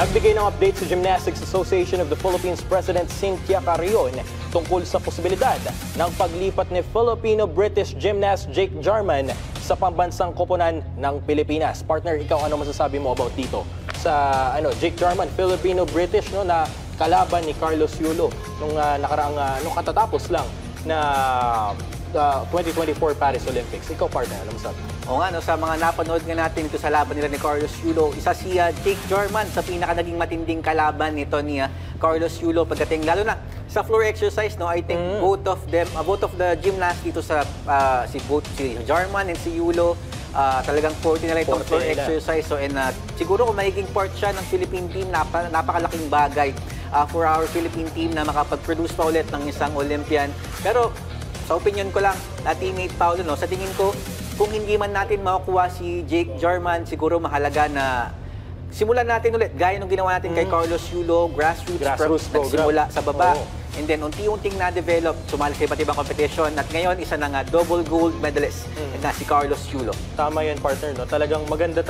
Nagbigay ng update sa Gymnastics Association of the Philippines President Cynthia Carrion tungkol sa posibilidad ng paglipat ni Filipino-British gymnast Jake Jarman sa pambansang koponan ng Pilipinas. Partner, ikaw ano masasabi mo about dito? Sa Jake Jarman, Filipino-British na kalaban ni Carlos Yulo nung nung katatapos lang na 2024 Paris Olympics. Ikaw, partner, ano masasabi? O nga, sa mga napanood nga natin ito sa laban nila ni Carlos Yulo, isa si Jake Jarman sa naging matinding kalaban nito ni Carlos Yulo pagdating, lalo na sa floor exercise, I think both of the gymnasts dito si Jarman and si Yulo, talagang forte nila itong floor exercise. So, siguro kung magiging part siya ng Philippine team, napakalaking bagay for our Philippine team na makapag-produce pa ulit ng isang Olympian. Pero sa opinion ko lang, na teammate Paolo, sa tingin ko, kung hindi man natin makukuha si Jake Jarman, siguro mahalaga na simulan natin ulit. Gaya nung ginawa natin kay Carlos Yulo, grassroots nagsimula sa baba. And then, unti-unting na-develop, sumali sa iba't ibang competition. At ngayon, isa na nga, double gold medalist na si Carlos Yulo. Tama yan, partner. Talagang maganda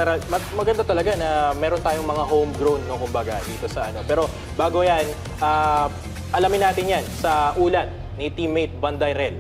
talaga na meron tayong mga homegrown, kumbaga, dito sa Pero bago yan, alamin natin yan sa ulat ni teammate Banday Rel.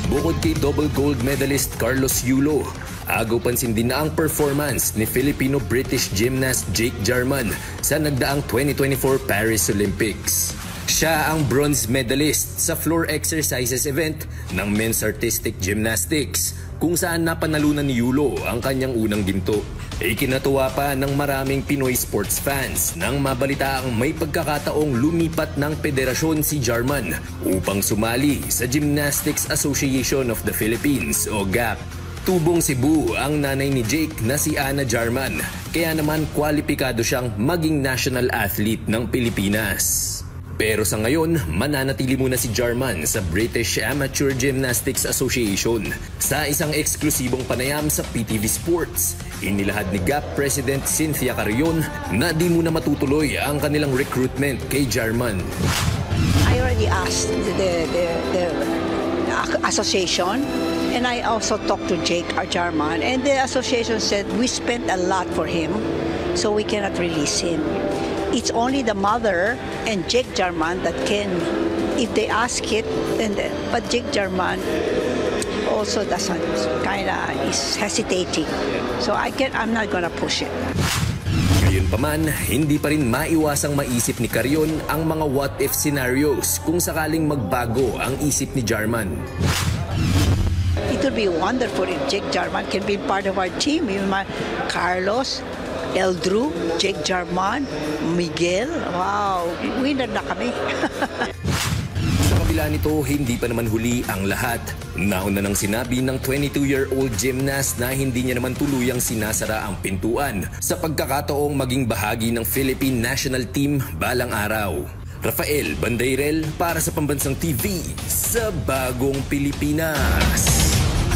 Bukod kay double gold medalist Carlos Yulo, agaw pansin din na ang performance ni Filipino-British gymnast Jake Jarman sa nagdaang 2024 Paris Olympics. Siya ang bronze medalist sa floor exercises event ng men's artistic gymnastics, kung saan napanalunan ni Yulo ang kanyang unang ginto. Ikinatuwa pa ng maraming Pinoy sports fans nang mabalitaang may pagkakataong lumipat ng federasyon si Jarman upang sumali sa Gymnastics Association of the Philippines o GAP. Tubong Cebu ang nanay ni Jake na si Ana Jarman, kaya naman kwalipikado siyang maging national athlete ng Pilipinas. Pero sa ngayon, mananatili muna si Jarman sa British Amateur Gymnastics Association. Sa isang eksklusibong panayam sa PTV Sports, inilahad ni GAP President Cynthia Carrion na di muna matutuloy ang kanilang recruitment kay Jarman. I already asked the association, and I also talked to Jake Jarman, and the association said we spent a lot for him, so we cannot release him. It's only the mother and Jake Jarman that can, if they ask it, but Jake Jarman also doesn't, is hesitating. So I'm not gonna push it. Gayunpaman, hindi pa rin maiwasang maisip ni Carrion ang mga what-if scenarios kung sakaling magbago ang isip ni Jarman. It would be wonderful if Jake Jarman can be part of our team. Even Carlos, Eldrew, Jake Jarman, Miguel. Wow, winner na kami. Sa kabila nito, hindi pa naman huli ang lahat. Nauna nang sinabi ng 22-year-old gymnast na hindi niya naman tuluyang sinasara ang pintuan sa pagkakataong maging bahagi ng Philippine National Team balang araw. Rafael Banday Rel para sa Pambansang TV sa Bagong Pilipinas.